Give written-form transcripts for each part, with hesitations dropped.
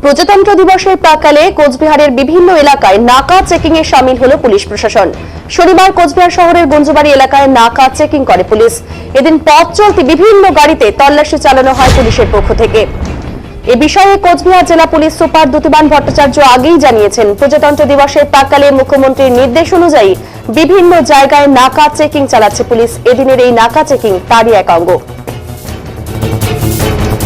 প্রজাতন্ত্র দিবসের প্রাক্কালে কোচবিহারের বিভিন্ন এলাকায় নাকা চেকিং এ শামিল হলো পুলিশ প্রশাসন। শনিবার কোচবিহার শহরের গুঞ্জবাড়ি এলাকায় নাকা চেকিং করে পুলিশ। এদিন পথ চলতি বিভিন্ন গাড়িতে তল্লাশি চালানো হয় পুলিশের পক্ষ থেকে। এ বিষয়ে কোচবিহার জেলা পুলিশ সুপার দ্যুতিমান ভট্টাচার্য আগেই জানিয়েছেন, প্রজাতন্ত্র দিবসের প্রাক্কালে মুখ্যমন্ত্রীর নির্দেশ অনুযায়ী বিভিন্ন জায়গায় নাকা চেকিং চালাচ্ছে পুলিশ। এদিনের এই নাকা চেকিং তারই এক অঙ্গ।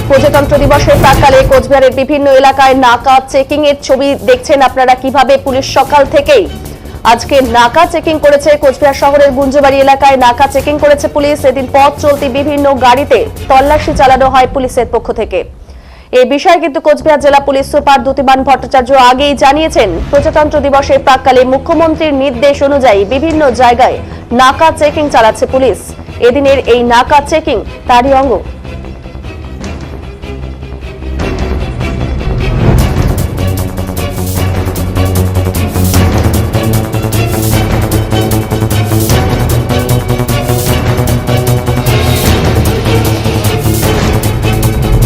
প্রজাতন্ত্র দিবসের প্রাক্কালে কোচবিহারের বিভিন্ন এলাকায় নাকা চেকিং এর ছবি দেখছেন আপনারা, কিভাবে পুলিশ সকাল থেকেই আজকে নাকা চেকিং করেছে। কোচবিহার শহরের গুঞ্জবাড়ি এলাকায় নাকা চেকিং করেছে পুলিশ। এদিন পথ চলতি বিভিন্ন গাড়িতে তল্লাশি চালানো হয় পুলিশের পক্ষ থেকে। এই বিষয়ে কিন্তু কোচবিহার জেলা পুলিশ সুপার দ্যুতিমান ভট্টাচার্য আগেই জানিয়েছেন, প্রজাতন্ত্র দিবসের প্রাক্কালে মুখ্যমন্ত্রীর নির্দেশ অনুযায়ী বিভিন্ন জায়গায় নাকা চেকিং চালাচ্ছে পুলিশ। এদিনের এই নাকা চেকিং তারই অঙ্গ।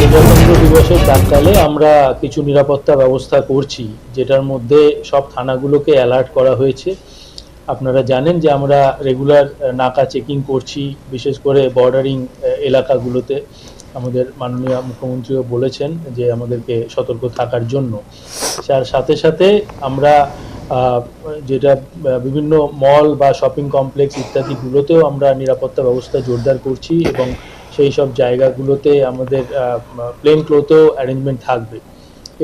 প্রজাতন্ত্র দিবসের প্রাক্কালে আমরা কিছু নিরাপত্তা ব্যবস্থা করছি, যেটার মধ্যে সব থানাগুলোকে অ্যালার্ট করা হয়েছে। আপনারা জানেন যে আমরা রেগুলার নাকা চেকিং করছি, বিশেষ করে বর্ডারিং এলাকাগুলোতে। আমাদের মাননীয় মুখ্যমন্ত্রীও বলেছেন যে আমাদেরকে সতর্ক থাকার জন্য। তার সাথে সাথে আমরা যেটা বিভিন্ন মল বা শপিং কমপ্লেক্স ইত্যাদিগুলোতেও আমরা নিরাপত্তা ব্যবস্থা জোরদার করছি, এবং সেই সব জায়গাগুলোতে আমাদের প্লেন ক্লোথও অ্যারেঞ্জমেন্ট থাকবে।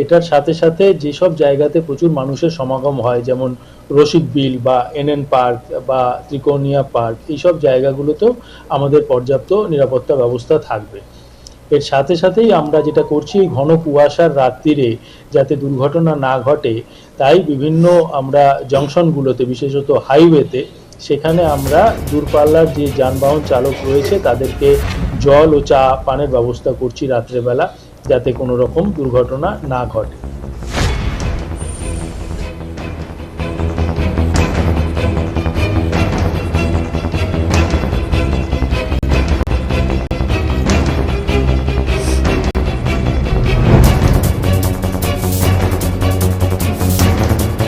এটার সাথে সাথে যেসব জায়গাতে প্রচুর মানুষের সমাগম হয়, যেমন রশিদ বিল বা এনএন পার্ক বা ত্রিকোণিয়া পার্ক, এইসব জায়গাগুলোতেও আমাদের পর্যাপ্ত নিরাপত্তা ব্যবস্থা থাকবে। এর সাথে সাথেই আমরা যেটা করছি, ঘন কুয়াশার রাত্রিরে যাতে দুর্ঘটনা না ঘটে, তাই বিভিন্ন আমরা জংশনগুলোতে, বিশেষত হাইওয়েতে, সেখানে আমরা দূরপাল্লার যে যানবাহন চালক রয়েছে তাদেরকে জল ও চা পানের ব্যবস্থা করছি রাত্রেবেলা, যাতে কোনো রকম দুর্ঘটনা না ঘটে।